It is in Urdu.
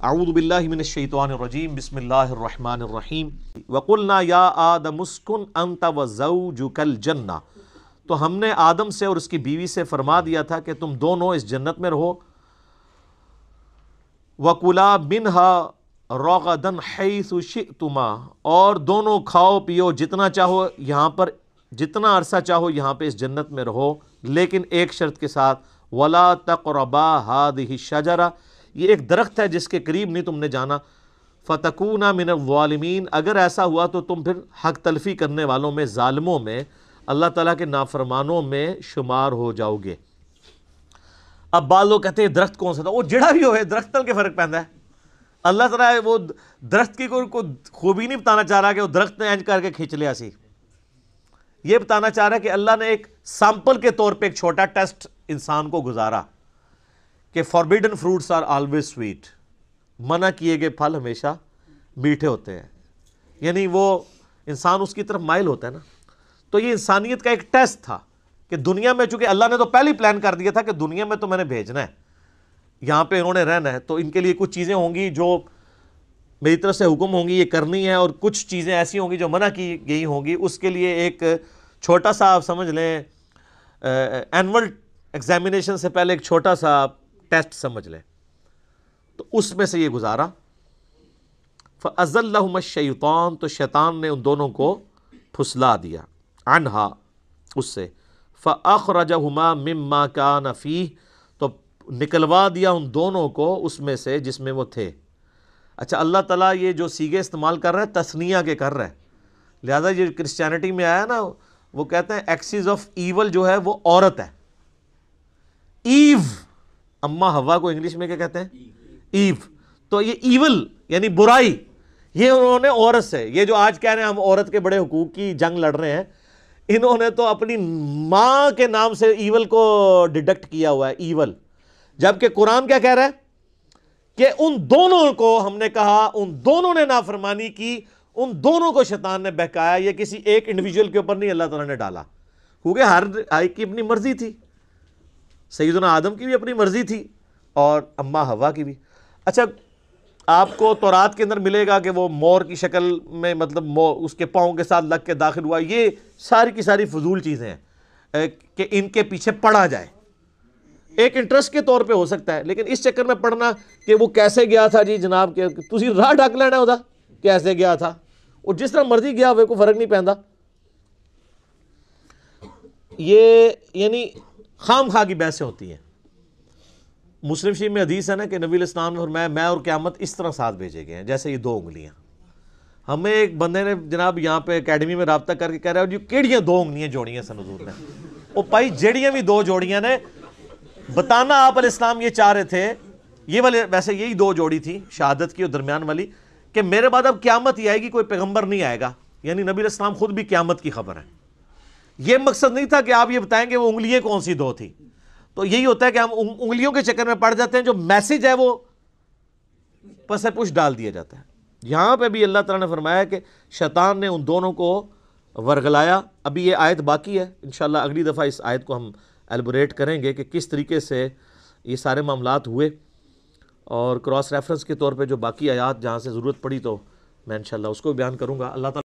اعوذ باللہ من الشیطان الرجیم بسم اللہ الرحمن الرحیم وقلنا یا آدم اسکن انت وزوجک الجنہ، تو ہم نے آدم سے اور اس کی بیوی سے فرما دیا تھا کہ تم دونوں اس جنت میں رہو، وَكُلَا مِنْهَا رَغَدًا حَيْثُ شِئْتُمَا، اور دونوں کھاؤ پیو جتنا چاہو یہاں پر، جتنا عرصہ چاہو یہاں پہ اس جنت میں رہو، لیکن ایک شرط کے ساتھ وَلَا تَقْرَبَا هَذِهِ الشَّجَرَةَ، یہ ایک درخت ہے جس کے قریب نہیں تم نے جانا، فَتَكُونَ مِنَ الظَّالِمِينَ، اگر ایسا ہوا تو تم پھر حق تلفی کرنے والوں میں، ظالموں میں، اللہ تعالیٰ کے نافرمانوں میں شمار ہو جاؤ گے۔ اب بعض لوگ کہتے ہیں درخت کون سا تھا، وہ جڑا بھی ہوئے درخت تل کے فرق پہنتا ہے۔ اللہ تعالیٰ وہ درخت کی کوئی خوبی نہیں بتانا چاہ رہا کہ وہ درخت نے اینج کر کے کھینچ لیا سی، یہ بتانا چاہ رہا ہے کہ اللہ نے ایک سیمپل کے طور پہ ایک چھوٹا ٹیسٹ انسان کو گزارا کہ forbidden fruits are always sweet, منع کیے گئے پھل ہمیشہ میٹھے ہوتے ہیں، یعنی وہ انسان اس کی طرف مائل ہوتا ہے نا۔ تو یہ انسانیت کا ایک ٹیسٹ تھا کہ دنیا میں، چونکہ اللہ نے تو پہلے ہی پلان کر دیا تھا کہ دنیا میں تو میں نے بھیجنا ہے، یہاں پہ انہوں نے رہنا ہے، تو ان کے لیے کچھ چیزیں ہوں گی جو میری طرف سے حکم ہوں گی یہ کرنی ہے، اور کچھ چیزیں ایسی ہوں گی جو منع کی گئی ہوں گی۔ اس کے لیے ایک چھوٹا سا آپ سمجھ لیں اینول ایگزامینیشن سے پہلے ایک چھوٹا سا ٹیسٹ سمجھ لیں، تو اس میں سے یہ گزارا۔ فَأَزَلَّهُمَ الشَّيْطَانُ، تو شیطان نے ان دونوں کو پھسلا دیا، عنہا، اس سے، فَأَخْرَجَهُمَا مِمَّا كَانَ فِيهِ، تو نکلوا دیا ان دونوں کو اس میں سے جس میں وہ تھے۔ اچھا، اللہ تعالیٰ یہ جو سیغے استعمال کر رہا ہے تثنیہ کے کر رہا ہے، لہذا یہ کرسچینٹی میں آیا نا، وہ کہتے ہیں ایکسیز آف ایول جو ہے وہ عورت ہے، ایو، اماں ہوا کو انگلش میں کیا کہتے ہیں؟ ایو، تو یہ ایول یعنی برائی، یہ انہوں نے عورت سے، یہ جو آج کہہ رہے ہیں ہم عورت کے بڑے حقوق کی جنگ لڑ رہے ہیں، انہوں نے تو اپنی ماں کے نام سے ایول کو ڈیڈکٹ کیا ہوا ہے، ایول، جبکہ قرآن کیا کہہ رہا ہے کہ ان دونوں کو ہم نے کہا، ان دونوں نے نافرمانی کی، ان دونوں کو شیطان نے بہکایا، یہ کسی ایک انڈیویجول کے اوپر نہیں اللہ تعالیٰ نے ڈالا، کیونکہ ہر ایک کی اپنی مرضی تھی، سیدنا آدم کی بھی اپنی مرضی تھی اور اماں ہوا کی بھی۔ اچھا، آپ کو تورات کے اندر ملے گا کہ وہ مور کی شکل میں، مطلب اس کے پاؤں کے ساتھ لگ کے داخل ہوا، یہ ساری کی ساری فضول چیزیں ہیں کہ ان کے پیچھے پڑھا جائے، ایک انٹرسٹ کے طور پہ ہو سکتا ہے، لیکن اس چکر میں پڑھنا کہ وہ کیسے گیا تھا جی جناب، کہ تسی راہ ڈھک لینا ہوتا کیسے گیا تھا، اور جس طرح مرضی گیا ہوئے کوئی فرق نہیں پہنتا، یہ یعنی خام خواہ کی بحثیں ہوتی ہیں۔ مسلم شریف میں حدیث ہے نا کہ نبی علیہ السلام نے فرمایا میں اور قیامت اس طرح ساتھ بھیجے گئے ہیں جیسے یہ دو انگلیاں۔ ہمیں ایک بندے نے جناب یہاں پہ اکیڈمی میں رابطہ کر کے کہہ رہا ہے جی کیڑیاں دو انگلیاں جوڑیاں سن حضور نے، وہ پائی جیڑیاں بھی دو جوڑیاں نے، بتانا آپ علیہ السلام یہ چاہ رہے تھے، یہ والے ویسے یہی دو جوڑی تھی شہادت کی اور درمیان والی، کہ میرے بعد اب قیامت ہی آئے گی، کوئی پیغمبر نہیں آئے گا، یعنی نبی علیہ السلام خود بھی قیامت کی خبر ہے۔ یہ مقصد نہیں تھا کہ آپ یہ بتائیں کہ وہ انگلیاں کون سی دو تھی، تو یہی ہوتا ہے کہ ہم انگلیوں کے چکر میں پڑ جاتے ہیں، جو میسج ہے وہ پس پش ڈال دیا جاتا ہے۔ یہاں پہ بھی اللہ تعالیٰ نے فرمایا کہ شیطان نے ان دونوں کو ورگلایا۔ ابھی یہ آیت باقی ہے، انشاءاللہ اگلی دفعہ اس آیت کو ہم ایلبوریٹ کریں گے کہ کس طریقے سے یہ سارے معاملات ہوئے، اور کراس ریفرنس کے طور پہ جو باقی آیات جہاں سے ضرورت پڑی تو میں انشاءاللہ اس کو بیان کروں گا۔ اللہ تعالیٰ